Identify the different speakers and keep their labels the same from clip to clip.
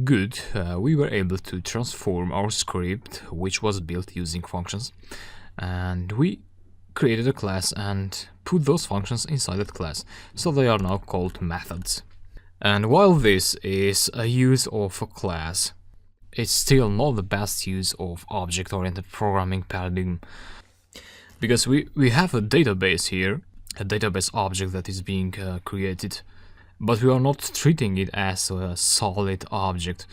Speaker 1: Good, we were able to transform our script, which was built using functions, and we created a class and put those functions inside that class, so they are now called methods. And while this is a use of a class, it's still not the best use of object-oriented programming paradigm, because we have a database here, a database object that is being created, but we are not treating it as a solid object.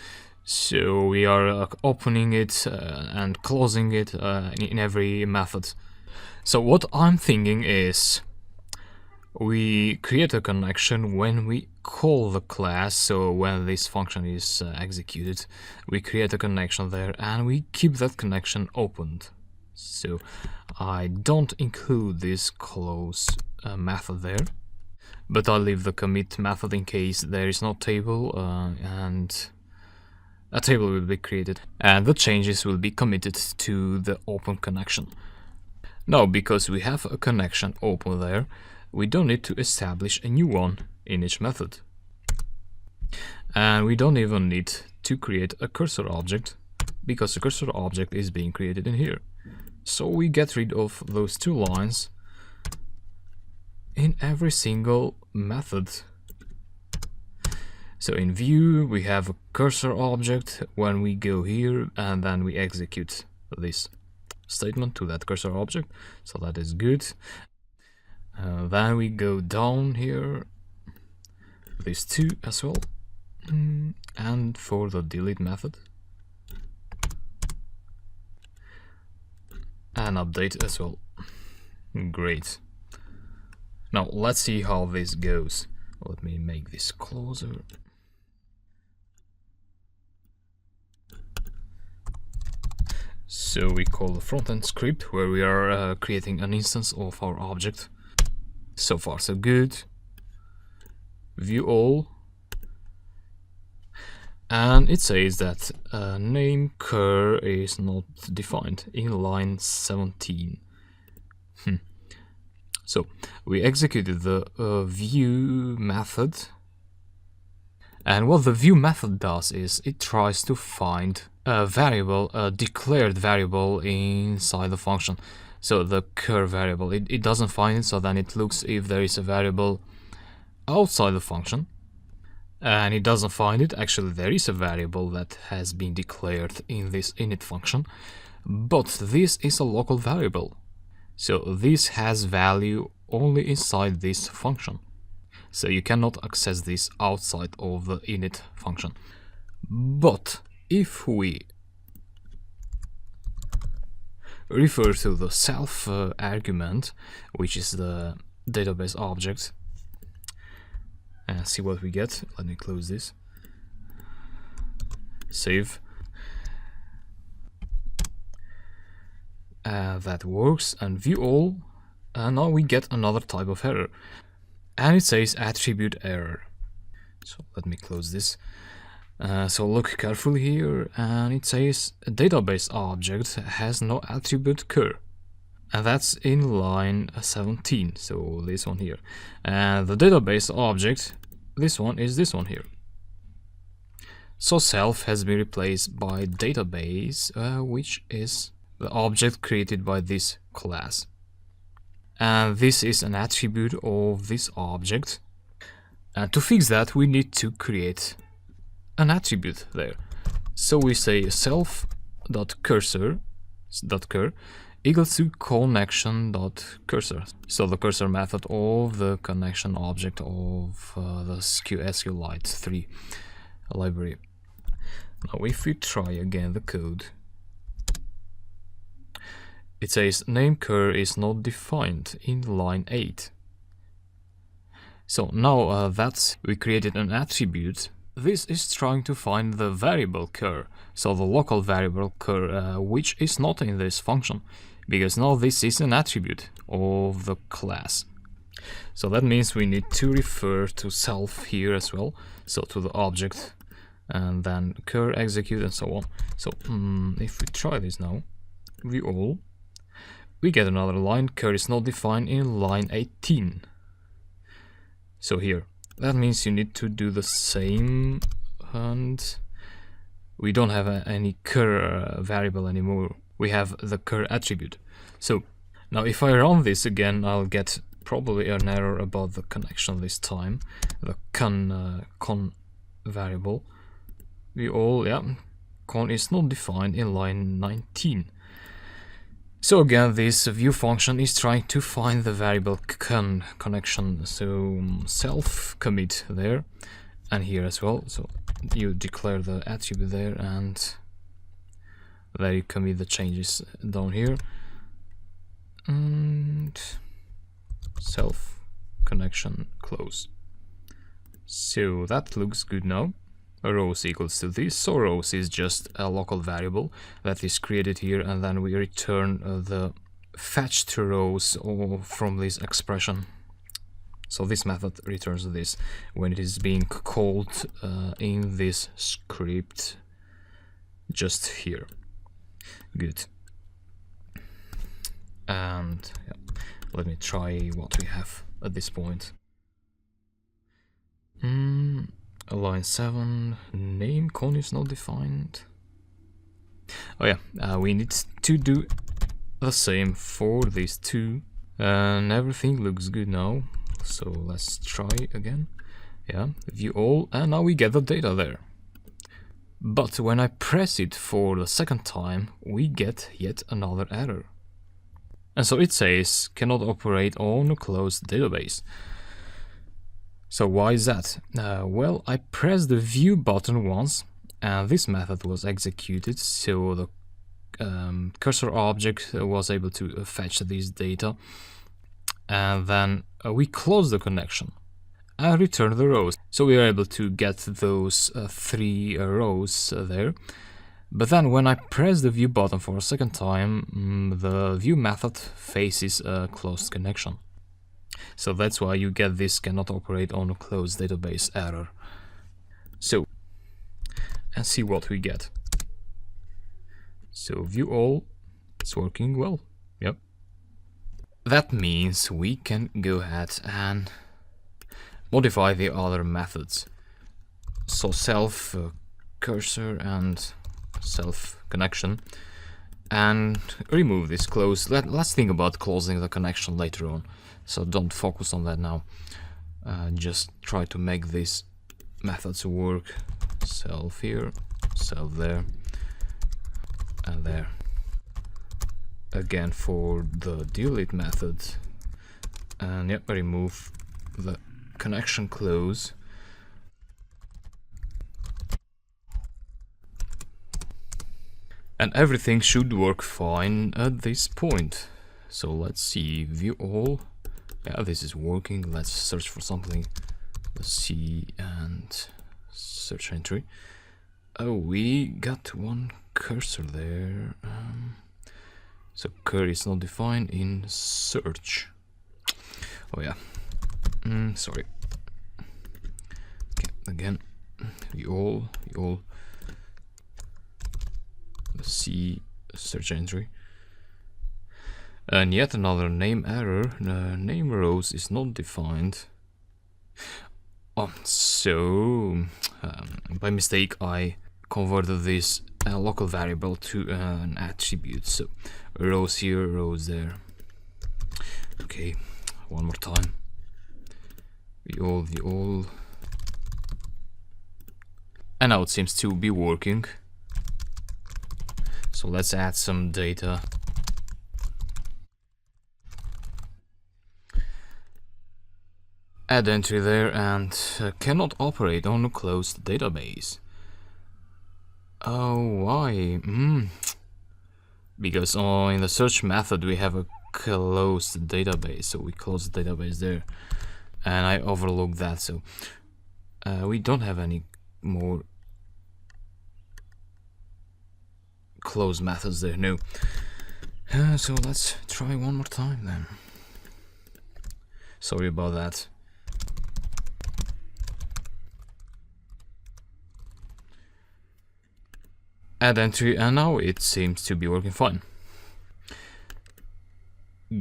Speaker 1: So we are opening it and closing it in every method. So what I'm thinking is we create a connection when we call the class, so when this function is executed, we create a connection there and we keep that connection opened. So I don't include this close method there, but I'll leave the commit method in case there is no table and a table will be created and the changes will be committed to the open connection. Now, because we have a connection open there, we don't need to establish a new one in each method. And we don't even need to create a cursor object, because the cursor object is being created in here. So we get rid of those two lines in every single method. So in view we have a cursor object when we go here and then we execute this statement to that cursor object, so that is good. Then we go down here, these two as well, and for the delete method and update as well. Great. Now let's see how this goes. Let me make this closer. So we call the frontend script where we are creating an instance of our object. So far so good. View all. And it says that name cur is not defined in line 17. So we executed the view method, and what the view method does is it tries to find a variable, a declared variable inside the function. So the cur variable, it doesn't find it, so then it looks if there is a variable outside the function, and it doesn't find it. Actually, there is a variable that has been declared in this init function, but this is a local variable. So this has value only inside this function. So you cannot access this outside of the init function. But if we refer to the self argument, which is the database object, and see what we get. Let me close this. Save. That works, and view all. Now we get another type of error, and it says attribute error. So let me close this. So look carefully here, and it says a database object has no attribute cur, and that's in line 17. So this one here, and the database object, this one is this one here. So self has been replaced by database, which is the object created by this class, and this is an attribute of this object. And to fix that, we need to create an attribute there. So we say self.cursor equals to connection.cursor. So the cursor method of the connection object of the SQLite 3 library. Now if we try again the code, it says name cur is not defined in line 8. So now that we created an attribute, this is trying to find the variable cur, so the local variable cur, which is not in this function, because now this is an attribute of the class. So that means we need to refer to self here as well, so to the object, and then cur execute and so on. So if we try this now, view all, we get another line, cur is not defined in line 18. So here, that means you need to do the same, and we don't have any cur variable anymore. We have the cur attribute. So now if I run this again, I'll get probably an error about the connection this time. The con variable. Con is not defined in line 19. So again, this view function is trying to find the variable con connection. So self commit there and here as well. So you declare the attribute there, and there you commit the changes down here. And self connection close. So that looks good now. Rows equals to this, so rows is just a local variable that is created here, and then we return the fetched rows from this expression. So this method returns this when it is being called in this script just here. Good. And yeah, let me try what we have at this point. Line 7, name con is not defined. Oh yeah, we need to do the same for these two, and everything looks good now. So let's try again. Yeah, view all, and now we get the data there. But when I press it for the second time, we get yet another error. And so it says cannot operate on a closed database. So why is that? Well, I pressed the view button once and this method was executed, so the cursor object was able to fetch this data, and then we closed the connection and returned the rows. So we are able to get those 3 rows there. But then when I press the view button for a second time, the view method faces a closed connection. So that's why you get this cannot operate on a closed database error. So, and see what we get. So view all, it's working well. Yep. That means we can go ahead and modify the other methods. So self cursor and self connection, and remove this close. Let's think about closing the connection later on. So don't focus on that now. Just try to make these methods work. Self here, self there, and there. Again for the delete method, and yep, remove the connection close. And everything should work fine at this point. So let's see, view all. Yeah, this is working. Let's search for something. Let's see, and search entry. Oh, we got one cursor there. So cur is not defined in search. Oh yeah. Sorry. Okay, again. You all. Let's see, search entry. And yet another name error. Name rows is not defined. Oh, so by mistake I converted this local variable to an attribute. So rows here, rows there. Okay, one more time. The all. And now it seems to be working. So let's add some data. Add entry there, and cannot operate on a closed database. Oh, why? Because in the search method we have a closed database, so we close the database there, and I overlooked that. So we don't have any more closed methods there. No. So let's try one more time then. Sorry about that. Add entry, and now it seems to be working fine.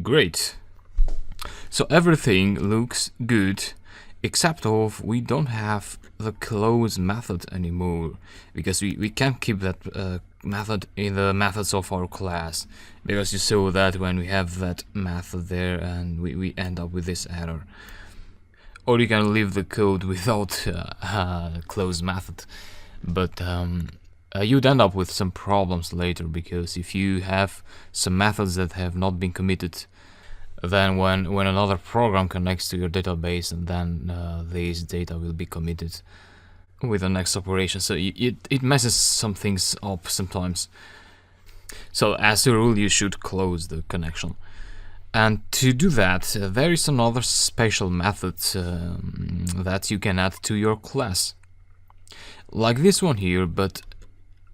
Speaker 1: Great. So everything looks good except of we don't have the close method anymore, because we can't keep that method in the methods of our class, because you saw that when we have that method there and we end up with this error. Or you can leave the code without a close method, but you'd end up with some problems later, because if you have some methods that have not been committed, then when another program connects to your database, and then this data will be committed with the next operation. So it messes some things up sometimes. So as a rule, you should close the connection. And to do that, there is another special method that you can add to your class. Like this one here, but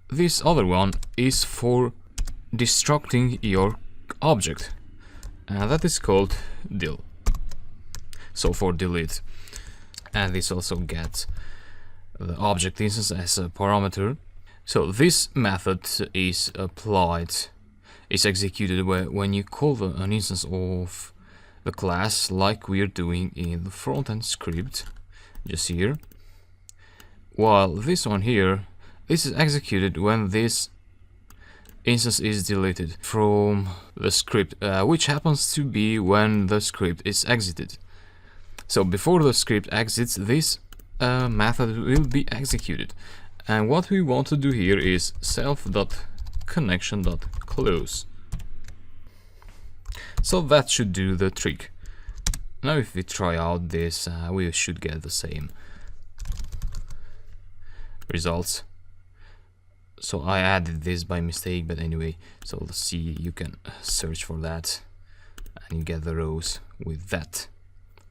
Speaker 1: this other one is for destructing your object. And that is called del. So for delete. And this also gets the object instance as a parameter. So this method is applied, is executed when you call an instance of the class, like we're doing in the front-end script, just here. While this one here, this is executed when this instance is deleted from the script, which happens to be when the script is exited. So before the script exits, this method will be executed. And what we want to do here is self.connection.close. So that should do the trick. Now if we try out this, we should get the same results. So I added this by mistake, but anyway, so let's see, you can search for that and you get the rows with that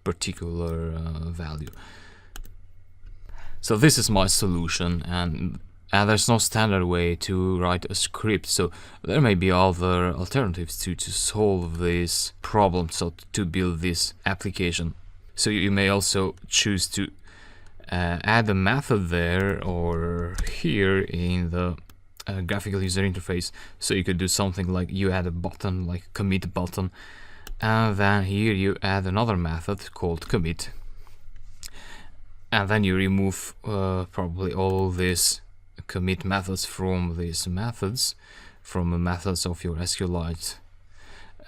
Speaker 1: particular value. So this is my solution, and there's no standard way to write a script, so there may be other alternatives to solve this problem, so to build this application. So you may also choose to add a method there or here in the graphical user interface. So you could do something like you add a button, like commit button, and then here you add another method called commit, and then you remove probably all these commit methods from these methods, from the methods of your SQLite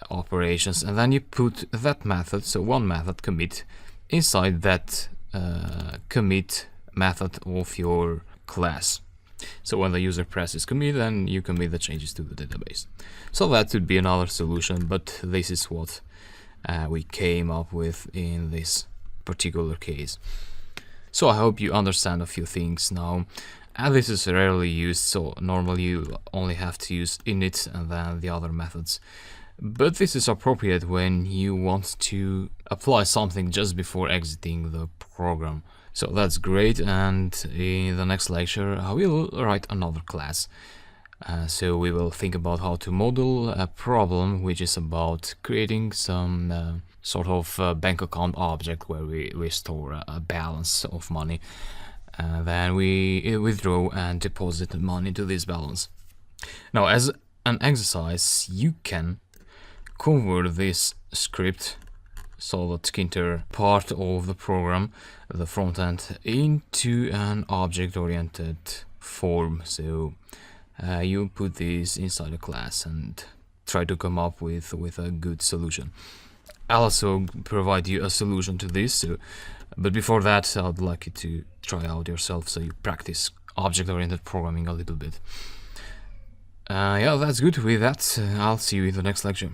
Speaker 1: operations, and then you put that method, so one method commit, inside that commit method of your class. So when the user presses commit, then you commit the changes to the database. So that would be another solution, but this is what we came up with in this particular case. So I hope you understand a few things now. And this is rarely used, so normally you only have to use init and then the other methods. But this is appropriate when you want to apply something just before exiting the program. So that's great, and in the next lecture I will write another class. So we will think about how to model a problem which is about creating some sort of bank account object where we store a balance of money. Then we withdraw and deposit money to this balance. Now, as an exercise, you can convert this script, so the Tkinter part of the program, the front end, into an object-oriented form. So you put this inside a class and try to come up with a good solution. I'll also provide you a solution to this, but before that I'd like you to try out yourself, so you practice object-oriented programming a little bit. Yeah, that's good. With that, I'll see you in the next lecture.